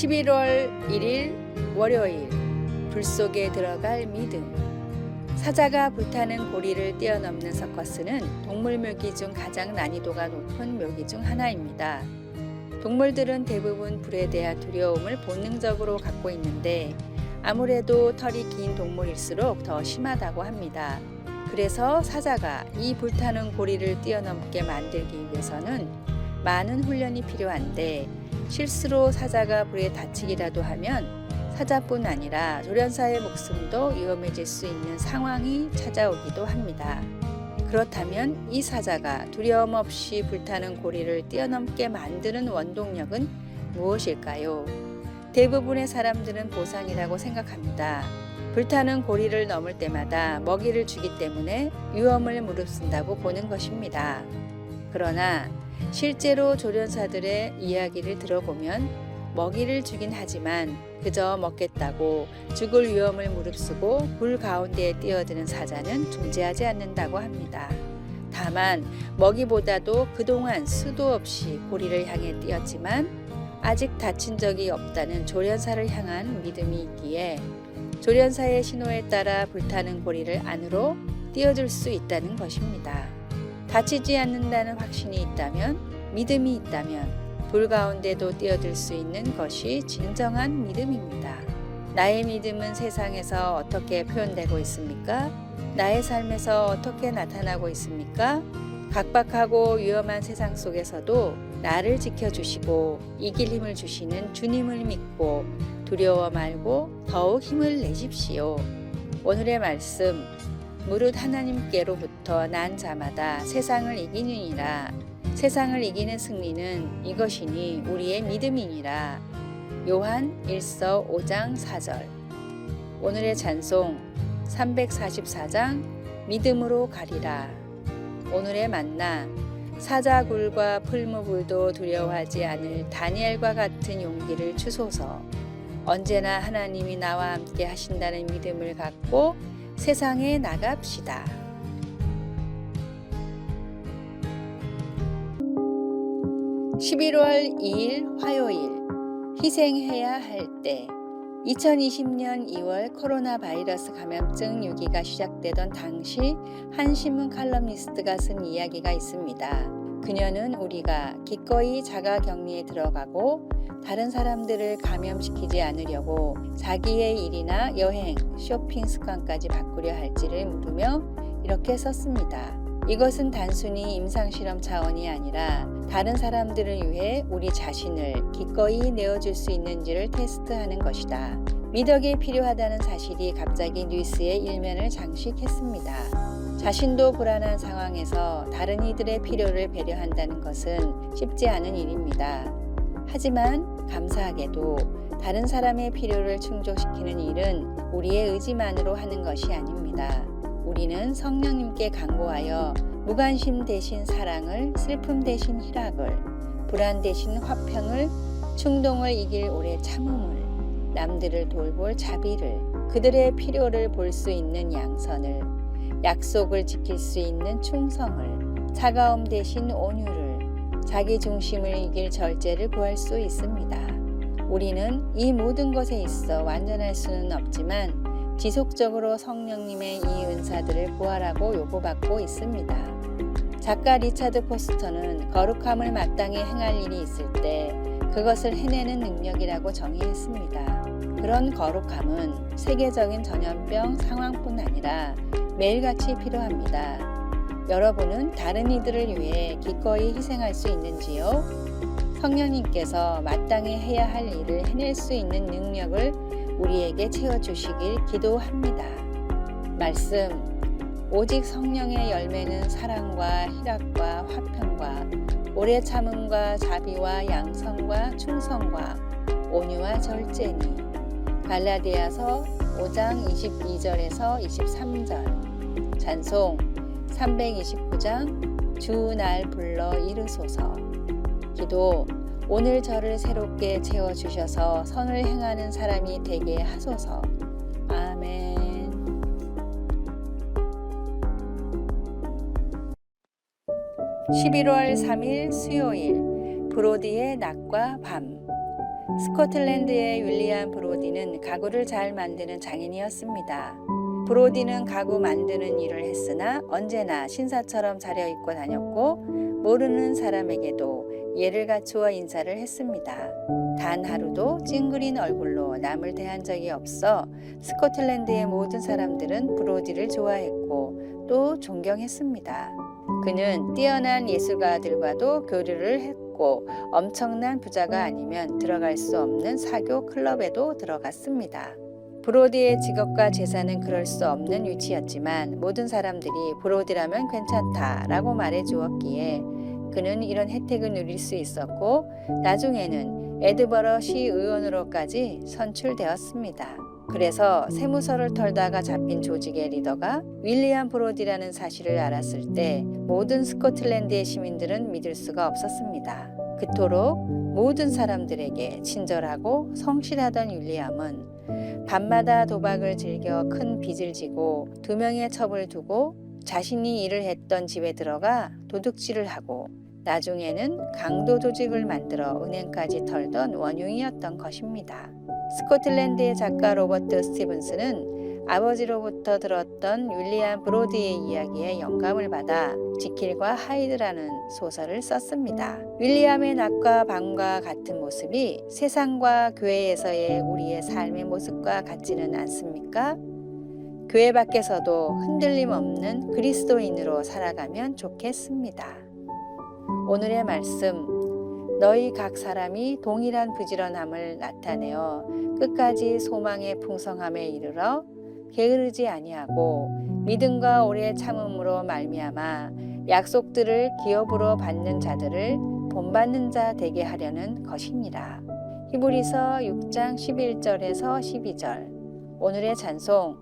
11월 1일 월요일, 불 속에 들어갈 믿음. 사자가 불타는 고리를 뛰어넘는 서커스는 동물 묘기 중 가장 난이도가 높은 묘기 중 하나입니다. 동물들은 대부분 불에 대한 두려움을 본능적으로 갖고 있는데 아무래도 털이 긴 동물일수록 더 심하다고 합니다. 그래서 사자가 이 불타는 고리를 뛰어넘게 만들기 위해서는 많은 훈련이 필요한데 실수로 사자가 불에 다치기라도 하면 사자뿐 아니라 조련사의 목숨도 위험해질 수 있는 상황이 찾아오기도 합니다. 그렇다면 이 사자가 두려움 없이 불타는 고리를 뛰어넘게 만드는 원동력은 무엇일까요? 대부분의 사람들은 보상이라고 생각합니다. 불타는 고리를 넘을 때마다 먹이를 주기 때문에 위험을 무릅쓴다고 보는 것입니다. 그러나 실제로 조련사들의 이야기를 들어보면 먹이를 주긴 하지만 그저 먹겠다고 죽을 위험을 무릅쓰고 불 가운데에 뛰어드는 사자는 존재하지 않는다고 합니다. 다만 먹이보다도 그동안 수도 없이 고리를 향해 뛰었지만 아직 다친 적이 없다는 조련사를 향한 믿음이 있기에 조련사의 신호에 따라 불타는 고리를 안으로 뛰어들 수 있다는 것입니다. 다치지 않는다는 확신이 있다면, 믿음이 있다면 불 가운데도 뛰어들 수 있는 것이 진정한 믿음입니다. 나의 믿음은 세상에서 어떻게 표현되고 있습니까? 나의 삶에서 어떻게 나타나고 있습니까? 각박하고 위험한 세상 속에서도 나를 지켜주시고 이길 힘을 주시는 주님을 믿고 두려워 말고 더욱 힘을 내십시오. 오늘의 말씀, 무릇 하나님께로부터 난 자마다 세상을 이기느니라. 세상을 이기는 승리는 이것이니 우리의 믿음이니라. 요한 1서 5장 4절. 오늘의 찬송 344장 믿음으로 가리라. 오늘의 만나 사자굴과 풀무불도 두려워하지 않을 다니엘과 같은 용기를 주소서. 언제나 하나님이 나와 함께 하신다는 믿음을 갖고 세상에 나갑시다. (11월 2일) 화요일, 희생해야 할 때. 2020년 2월 코로나 바이러스 감염증 유기가 시작되던 당시 한 신문 칼럼니스트가 쓴 이야기가 있습니다. 그녀는 우리가 기꺼이 자가격리에 들어가고 다른 사람들을 감염시키지 않으려고 자기의 일이나 여행, 쇼핑 습관까지 바꾸려 할지를 물으며 이렇게 썼습니다. 이것은 단순히 임상실험 차원이 아니라 다른 사람들을 위해 우리 자신을 기꺼이 내어줄 수 있는지를 테스트하는 것이다. 미덕이 필요하다는 사실이 갑자기 뉴스의 일면을 장식했습니다. 자신도 불안한 상황에서 다른 이들의 필요를 배려한다는 것은 쉽지 않은 일입니다. 하지만 감사하게도 다른 사람의 필요를 충족시키는 일은 우리의 의지만으로 하는 것이 아닙니다. 우리는 성령님께 간구하여 무관심 대신 사랑을, 슬픔 대신 희락을, 불안 대신 화평을, 충동을 이길 오래 참음을, 남들을 돌볼 자비를, 그들의 필요를 볼 수 있는 양선을, 약속을 지킬 수 있는 충성을, 차가움 대신 온유를, 자기 중심을 이길 절제를 구할 수 있습니다. 우리는 이 모든 것에 있어 완전할 수는 없지만 지속적으로 성령님의 이 은사들을 구하라고 요구받고 있습니다. 작가 리차드 포스터는 거룩함을 마땅히 행할 일이 있을 때 그것을 해내는 능력이라고 정의했습니다. 그런 거룩함은 세계적인 전염병 상황뿐 아니라 매일같이 필요합니다. 여러분은 다른 이들을 위해 기꺼이 희생할 수 있는지요? 성령님께서 마땅히 해야 할 일을 해낼 수 있는 능력을 우리에게 채워주시길 기도합니다. 말씀, 오직 성령의 열매는 사랑과 희락과 화평과 오래 참음과 자비와 양선과 충성과 온유와 절제니. 갈라디아서 5장 22절에서 23절. 찬송 329장 주 날 불러 이르소서. 기도, 오늘 저를 새롭게 채워주셔서 선을 행하는 사람이 되게 하소서. 아멘. 11월 3일 수요일, 브로디의 낮과 밤. 스코틀랜드의 윌리엄 브로디는 가구를 잘 만드는 장인이었습니다. 브로디는 가구 만드는 일을 했으나 언제나 신사처럼 차려입고 다녔고 모르는 사람에게도 예를 갖추어 인사를 했습니다. 단 하루도 찡그린 얼굴로 남을 대한 적이 없어 스코틀랜드의 모든 사람들은 브로디를 좋아했고 또 존경했습니다. 그는 뛰어난 예술가들과도 교류를 했고 엄청난 부자가 아니면 들어갈 수 없는 사교 클럽에도 들어갔습니다. 브로디의 직업과 재산은 그럴 수 없는 위치였지만 모든 사람들이 브로디라면 괜찮다라고 말해 주었기에 그는 이런 혜택을 누릴 수 있었고 나중에는 에드버러 시의원으로까지 선출되었습니다. 그래서 세무서를 털다가 잡힌 조직의 리더가 윌리엄 브로디라는 사실을 알았을 때 모든 스코틀랜드의 시민들은 믿을 수가 없었습니다. 그토록 모든 사람들에게 친절하고 성실하던 윌리엄은 밤마다 도박을 즐겨 큰 빚을 지고 2명의 첩을 두고 자신이 일을 했던 집에 들어가 도둑질을 하고 나중에는 강도 조직을 만들어 은행까지 털던 원흉이었던 것입니다. 스코틀랜드의 작가 로버트 스티븐스는 아버지로부터 들었던 윌리엄 브로디의 이야기에 영감을 받아 지킬과 하이드라는 소설을 썼습니다. 윌리엄의 낮과 밤과 같은 모습이 세상과 교회에서의 우리의 삶의 모습과 같지는 않습니까? 교회 밖에서도 흔들림 없는 그리스도인으로 살아가면 좋겠습니다. 오늘의 말씀, 너희 각 사람이 동일한 부지런함을 나타내어 끝까지 소망의 풍성함에 이르러 게으르지 아니하고 믿음과 오래 참음으로 말미암아 약속들을 기업으로 받는 자들을 본받는 자 되게 하려는 것이니라. 히브리서 6장 11절에서 12절. 오늘의 찬송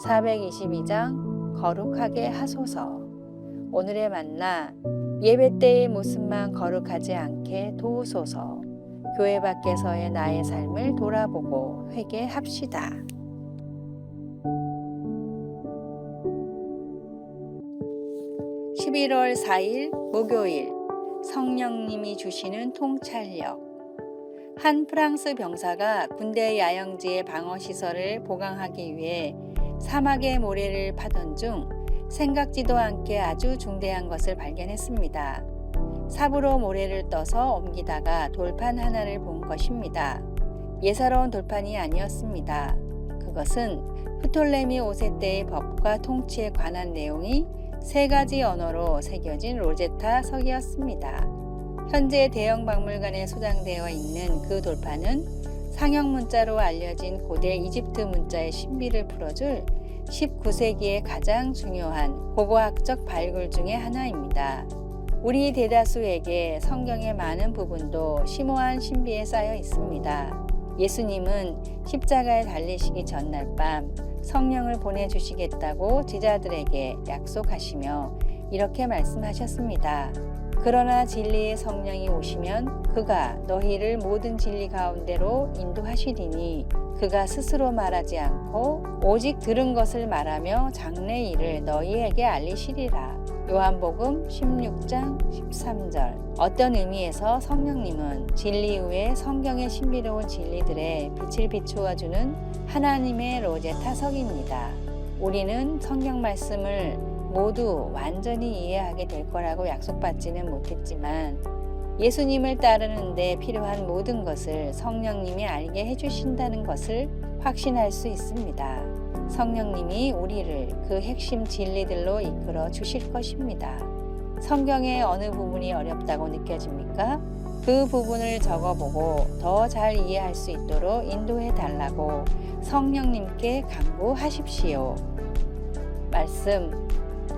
422장 거룩하게 하소서. 오늘의 만나 예배 때의 모습만 거룩하지 않게 도우소서. 교회 밖에서의 나의 삶을 돌아보고 회개합시다. 11월 4일 목요일 성령님이 주시는 통찰력. 한 프랑스 병사가 군대 야영지의 방어시설을 보강하기 위해 사막의 모래를 파던 중 생각지도 않게 아주 중대한 것을 발견했습니다. 삽으로 모래를 떠서 옮기다가 돌판 하나를 본 것입니다. 예사로운 돌판이 아니었습니다. 그것은 프톨레미 5세 때의 법과 통치에 관한 내용이 3가지 언어로 새겨진 로제타 석이었습니다. 현재 대형 박물관에 소장되어 있는 그 돌판은 상형 문자로 알려진 고대 이집트 문자의 신비를 풀어줄 19세기의 가장 중요한 고고학적 발굴 중의 하나입니다. 우리 대다수에게 성경의 많은 부분도 심오한 신비에 쌓여 있습니다. 예수님은 십자가에 달리시기 전날 밤 성령을 보내주시겠다고 제자들에게 약속하시며 이렇게 말씀하셨습니다. 그러나 진리의 성령이 오시면 그가 너희를 모든 진리 가운데로 인도하시리니 그가 스스로 말하지 않고 오직 들은 것을 말하며 장래 일을 너희에게 알리시리라. 요한복음 16장 13절. 어떤 의미에서 성령님은 진리 외에 성경의 신비로운 진리들에 빛을 비추어주는 하나님의 로제타석입니다. 우리는 성경 말씀을 모두 완전히 이해하게 될 거라고 약속받지는 못했지만 예수님을 따르는 데 필요한 모든 것을 성령님이 알게 해주신다는 것을 확신할 수 있습니다. 성령님이 우리를 그 핵심 진리들로 이끌어 주실 것입니다. 성경의 어느 부분이 어렵다고 느껴집니까? 그 부분을 적어보고 더 잘 이해할 수 있도록 인도해 달라고 성령님께 간구하십시오. 말씀,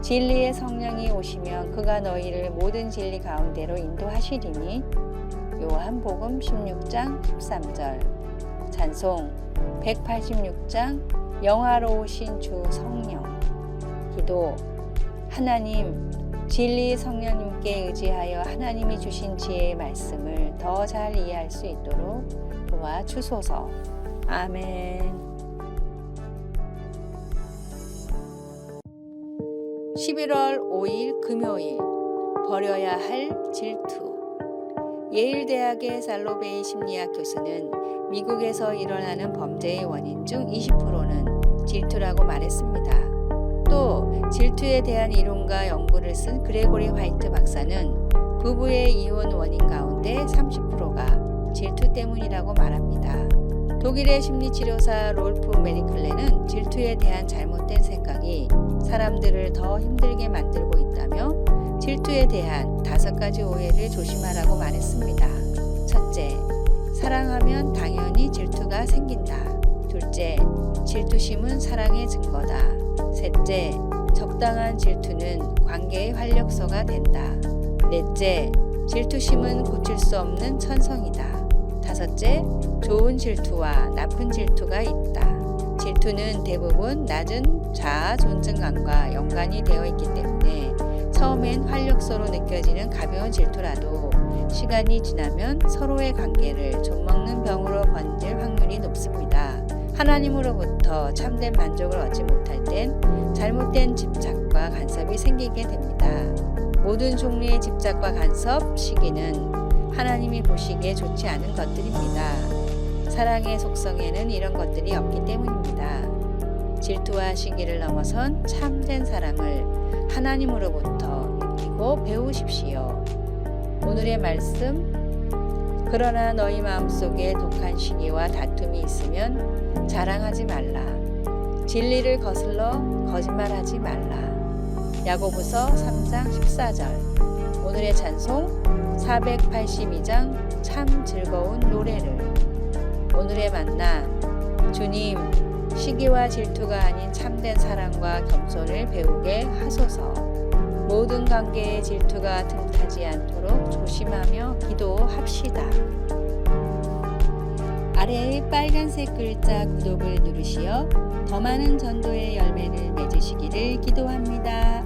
진리의 성령이 오시면 그가 너희를 모든 진리 가운데로 인도하시리니 요한복음 16장 13절. 찬송 186장 영화로우신 주 성령. 기도, 하나님, 진리 성령님께 의지하여 하나님이 주신 지혜의 말씀을 더 잘 이해할 수 있도록 도와주소서. 아멘. 11월 5일 금요일, 버려야 할 질투. 예일대학의 살로베이 심리학 교수는 미국에서 일어나는 범죄의 원인 중 20%는 질투라고 말했습니다. 또 질투에 대한 이론과 연구를 쓴 그레고리 화이트 박사는 부부의 이혼 원인 가운데 30%가 질투 때문이라고 말합니다. 독일의 심리치료사 롤프 메리클레는 질투에 대한 잘못된 생각이 사람들을 더 힘들게 만들고 있다며 질투에 대한 5가지 오해를 조심하라고 말했습니다. 첫째, 사랑하면 당연히 질투가 생긴다. 둘째, 질투심은 사랑의 증거다. 셋째, 적당한 질투는 관계의 활력소가 된다. 넷째, 질투심은 고칠 수 없는 천성이다. 다섯째, 좋은 질투와 나쁜 질투가 있다. 질투는 대부분 낮은 자아 존중감과 연관이 되어 있기 때문에 처음엔 활력소로 느껴지는 가벼운 질투라도 시간이 지나면 서로의 관계를 좀먹는 병으로 번질 확률이 높습니다. 하나님으로부터 참된 만족을 얻지 못할 땐 잘못된 집착과 간섭이 생기게 됩니다. 모든 종류의 집착과 간섭, 시기는 하나님이 보시기에 좋지 않은 것들입니다. 사랑의 속성에는 이런 것들이 없기 때문입니다. 질투와 시기를 넘어선 참된 사랑을 하나님으로부터 느끼고 배우십시오. 오늘의 말씀, 그러나 너희 마음속에 독한 시기와 다툼이 있으면 자랑하지 말라. 진리를 거슬러 거짓말하지 말라. 야고보서 3장 14절. 오늘의 찬송 482장 참 즐거운 노래를. 오늘의 만나, 주님 시기와 질투가 아닌 참된 사랑과 겸손을 배우게 하소서. 모든 관계에 질투가 틈타지 않도록 조심하며 기도합시다. 아래의 빨간색 글자 구독을 누르시어 더 많은 전도의 열매를 맺으시기를 기도합니다.